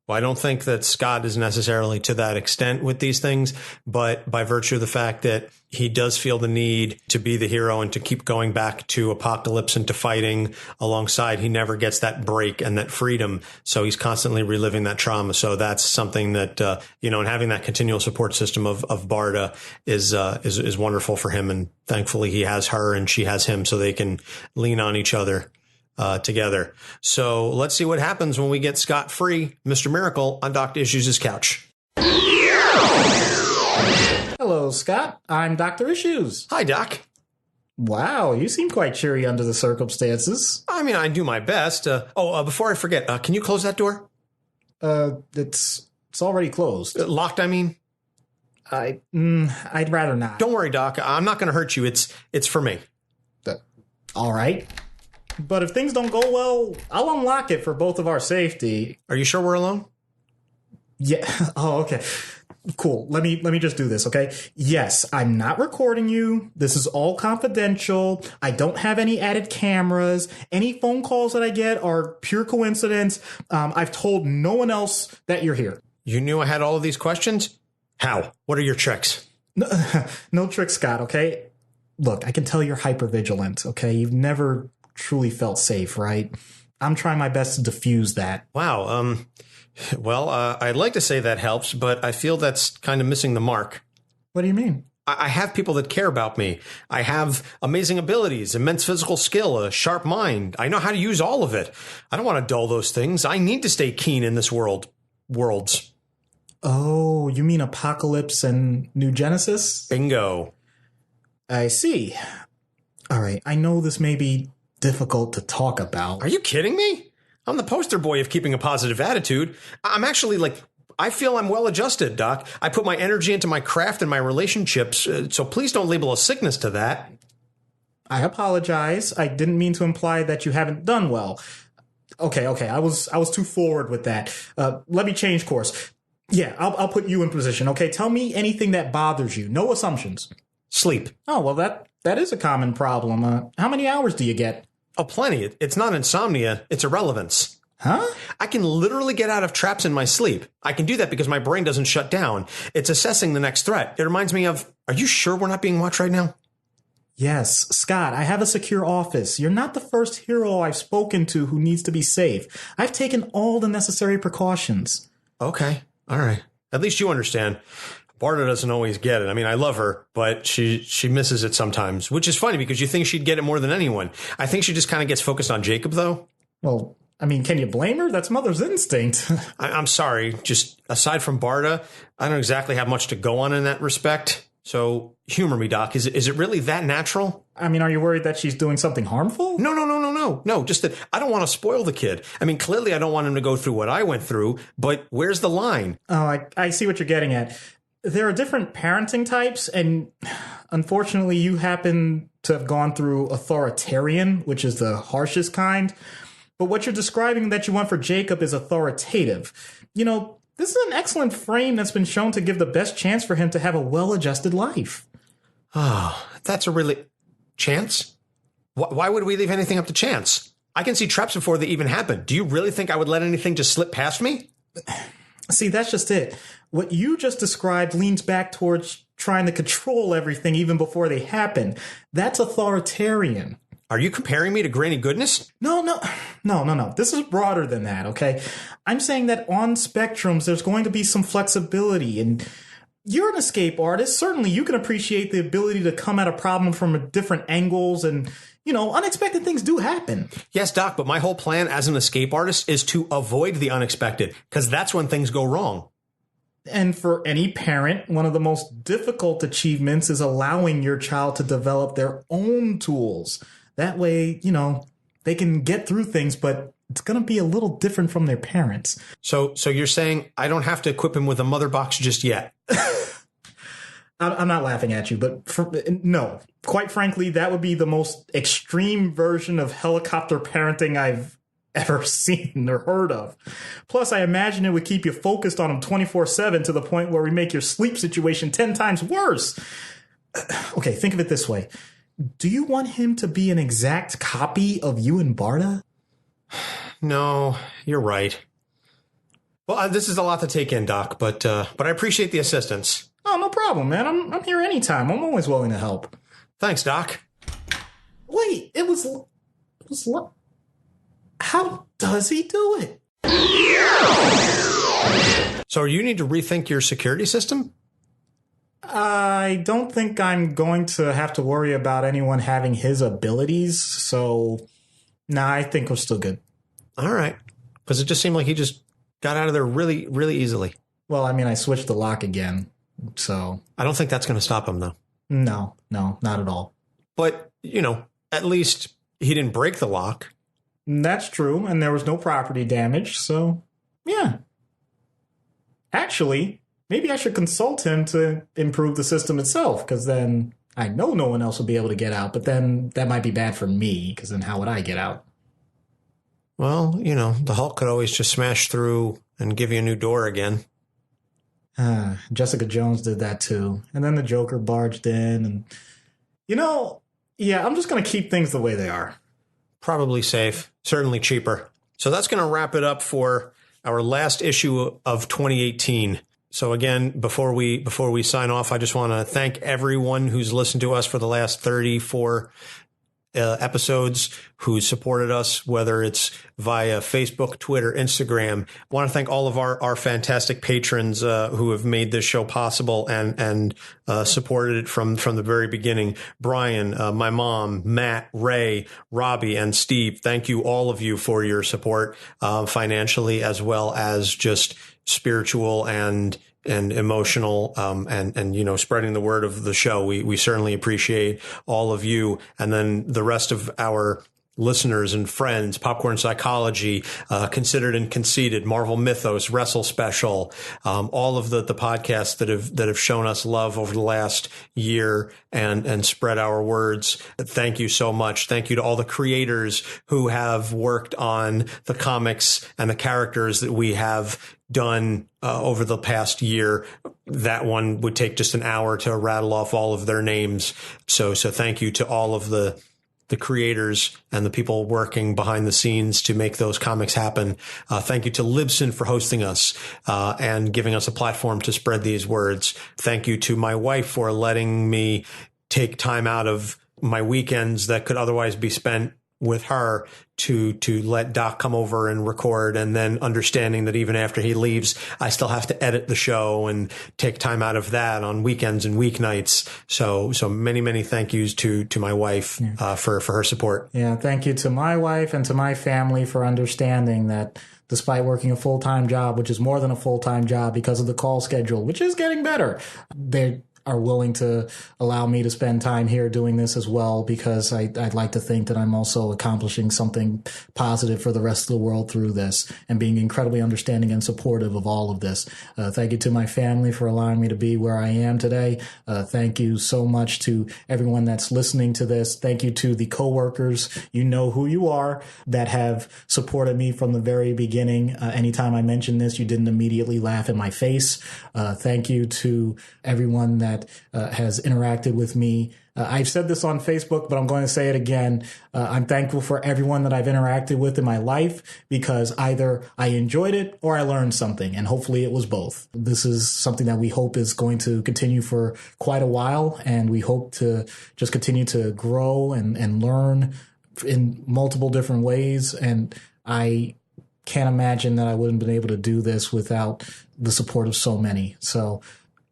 Well, I don't think that Scott is necessarily to that extent with these things, but by virtue of the fact that he does feel the need to be the hero and to keep going back to Apokolips and to fighting alongside, he never gets that break and that freedom. So he's constantly reliving that trauma. So that's something that, and having that continual support system of Barda is wonderful for him. And thankfully he has her and she has him so they can lean on each other together. So let's see what happens when we get Scott free, Mr. Miracle, on Dr. Issues' couch. Hello, Scott. I'm Dr. Issues. Hi, Doc. Wow, you seem quite cheery under the circumstances. I mean, I do my best. Before I forget, can you close that door? It's already closed. Locked, I mean? I'd rather not. Don't worry, Doc. I'm not going to hurt you. It's for me. All right. But if things don't go well, I'll unlock it for both of our safety. Are you sure we're alone? Yeah. Oh, okay. Cool. Let me just do this, okay? Yes, I'm not recording you. This is all confidential. I don't have any added cameras. Any phone calls that I get are pure coincidence. I've told no one else that you're here. You knew I had all of these questions? How? What are your tricks? No tricks, Scott, okay? Look, I can tell you're hypervigilant, okay? You've never truly felt safe, right? I'm trying my best to diffuse that. Wow. I'd like to say that helps, but I feel that's kind of missing the mark. What do you mean? I have people that care about me. I have amazing abilities, immense physical skill, a sharp mind. I know how to use all of it. I don't want to dull those things. I need to stay keen in this worlds. Oh, you mean Apokolips and New Genesis? Bingo. I see. All right, I know this may be difficult to talk about. Are you kidding me? I'm the poster boy of keeping a positive attitude. I'm actually I feel I'm well adjusted, Doc. I put my energy into my craft and my relationships, so please don't label a sickness to that. I apologize. I didn't mean to imply that you haven't done well. Okay. I was too forward with that. Let me change course. Yeah, I'll put you in position. Okay, tell me anything that bothers you. No assumptions. Sleep. Oh, well, that is a common problem. How many hours do you get? Oh, plenty. It's not insomnia. It's irrelevance. Huh? I can literally get out of traps in my sleep. I can do that because my brain doesn't shut down. It's assessing the next threat. It reminds me of, are you sure we're not being watched right now? Yes, Scott, I have a secure office. You're not the first hero I've spoken to who needs to be safe. I've taken all the necessary precautions. Okay. All right. At least you understand. Barda doesn't always get it. I mean, I love her, but she misses it sometimes, which is funny because you think she'd get it more than anyone. I think she just kind of gets focused on Jacob, though. Well, I mean, can you blame her? That's mother's instinct. I'm sorry. Just aside from Barda, I don't exactly have much to go on in that respect. So humor me, Doc. Is it really that natural? I mean, are you worried that she's doing something harmful? No, just that I don't want to spoil the kid. I mean, clearly I don't want him to go through what I went through, but where's the line? Oh, I see what you're getting at. There are different parenting types, and unfortunately you happen to have gone through authoritarian, which is the harshest kind. But what you're describing that you want for Jacob is authoritative. You know, this is an excellent frame that's been shown to give the best chance for him to have a well-adjusted life. Oh, that's a really... Chance? Why would we leave anything up to chance? I can see traps before they even happen. Do you really think I would let anything just slip past me? See, that's just it. What you just described leans back towards trying to control everything even before they happen. That's authoritarian. Are you comparing me to Granny Goodness? No. This is broader than that, okay? I'm saying that on spectrums, there's going to be some flexibility. And you're an escape artist. Certainly, you can appreciate the ability to come at a problem from different angles. And, unexpected things do happen. Yes, Doc, but my whole plan as an escape artist is to avoid the unexpected, because that's when things go wrong. And for any parent, one of the most difficult achievements is allowing your child to develop their own tools. That way, they can get through things, but it's going to be a little different from their parents. So you're saying I don't have to equip him with a mother box just yet? I'm not laughing at you, but no. Quite frankly, that would be the most extreme version of helicopter parenting I've ever seen or heard of. Plus, I imagine it would keep you focused on him 24/7 to the point where we make your sleep situation 10 times worse. Okay, think of it this way. Do you want him to be an exact copy of you and Barda? No, you're right. Well, this is a lot to take in, Doc, but I appreciate the assistance. Oh, no problem, man. I'm here anytime. I'm always willing to help. Thanks, Doc. Wait, it was how does he do it? So you need to rethink your security system? I don't think I'm going to have to worry about anyone having his abilities, so I think we're still good. All right. Because it just seemed like he just got out of there really, really easily. Well, I switched the lock again, so... I don't think that's going to stop him, though. No, not at all. But, at least he didn't break the lock. That's true, and there was no property damage, so, yeah. Actually, maybe I should consult him to improve the system itself, because then I know no one else will be able to get out, but then that might be bad for me, because then how would I get out? Well, the Hulk could always just smash through and give you a new door again. Jessica Jones did that too. And then the Joker barged in and, I'm just going to keep things the way they are. Probably safe. Certainly cheaper. So that's going to wrap it up for our last issue of 2018. So again, before we sign off, I just want to thank everyone who's listened to us for the last 34 episodes, who supported us, whether it's via Facebook, Twitter, Instagram. I want to thank all of our fantastic patrons who have made this show possible and supported it from the very beginning. Brian, my mom, Matt, Ray, Robbie, and Steve. Thank you, all of you, for your support financially, as well as just spiritual and emotional, and spreading the word of the show. We certainly appreciate all of you. And then the rest of our listeners and friends, Popcorn Psychology, Considered and Conceited, Marvel Mythos, Wrestle Special, all of the podcasts that have shown us love over the last year and spread our words. Thank you so much. Thank you to all the creators who have worked on the comics and the characters that we have done over the past year. That one would take just an hour to rattle off all of their names. So thank you to all of the creators and the people working behind the scenes to make those comics happen. Thank you to Libsyn for hosting us and giving us a platform to spread these words. Thank you to my wife for letting me take time out of my weekends that could otherwise be spent with her to let Doc come over and record, and then understanding that even after he leaves, I still have to edit the show and take time out of that on weekends and weeknights. So many thank yous to my wife for her support. Yeah, thank you to my wife and to my family for understanding that despite working a full-time job, which is more than a full-time job because of the call schedule, which is getting better, they are willing to allow me to spend time here doing this as well, because I'd like to think that I'm also accomplishing something positive for the rest of the world through this, and being incredibly understanding and supportive of all of this. Thank you to my family for allowing me to be where I am today. Thank you so much to everyone that's listening to this. Thank you to the coworkers, you know who you are, that have supported me from the very beginning. Anytime I mention this, you didn't immediately laugh in my face. Thank you to everyone that has interacted with me. I've said this on Facebook, but I'm going to say it again. I'm thankful for everyone that I've interacted with in my life, because either I enjoyed it or I learned something, and hopefully it was both. This is something that we hope is going to continue for quite a while, and we hope to just continue to grow and learn in multiple different ways, and I can't imagine that I wouldn't have been able to do this without the support of so many. So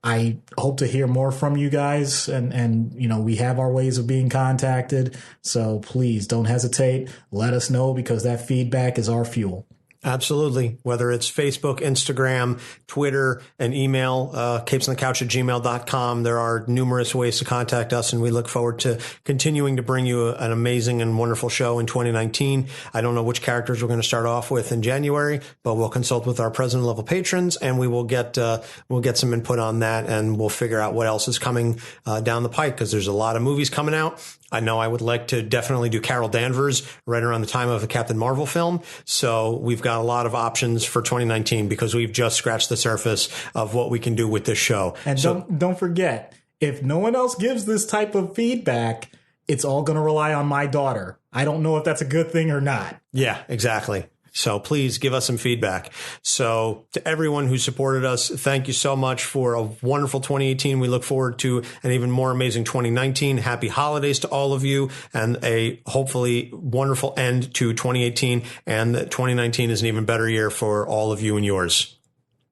I hope to hear more from you guys, and we have our ways of being contacted. So please don't hesitate. Let us know, because that feedback is our fuel. Absolutely. Whether it's Facebook, Instagram, Twitter, and email, capesonthecouch@gmail.com. There are numerous ways to contact us, and we look forward to continuing to bring you an amazing and wonderful show in 2019. I don't know which characters we're going to start off with in January, but we'll consult with our president level patrons, and we will get some input on that, and we'll figure out what else is coming down the pike, because there's a lot of movies coming out. I know I would like to definitely do Carol Danvers right around the time of a Captain Marvel film. So we've got a lot of options for 2019, because we've just scratched the surface of what we can do with this show. And don't forget, if no one else gives this type of feedback, it's all going to rely on my daughter. I don't know if that's a good thing or not. Yeah, exactly. So please give us some feedback. So to everyone who supported us, thank you so much for a wonderful 2018. We look forward to an even more amazing 2019. Happy holidays to all of you, and a hopefully wonderful end to 2018. And 2019 is an even better year for all of you and yours.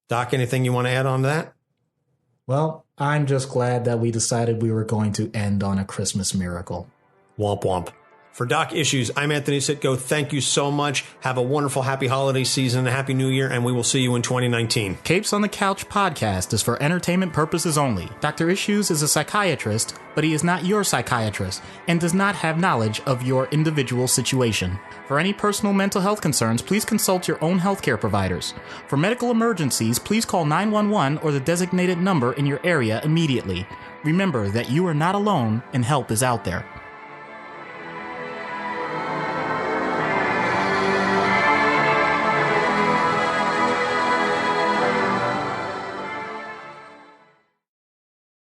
Doc, anything you want to add on that? Well, I'm just glad that we decided we were going to end on a Christmas miracle. Womp womp. For Doc Issues, I'm Anthony Sitko. Thank you so much. Have a wonderful, happy holiday season and a happy new year, and we will see you in 2019. Capes on the Couch podcast is for entertainment purposes only. Dr. Issues is a psychiatrist, but he is not your psychiatrist and does not have knowledge of your individual situation. For any personal mental health concerns, please consult your own healthcare providers. For medical emergencies, please call 911 or the designated number in your area immediately. Remember that you are not alone and help is out there.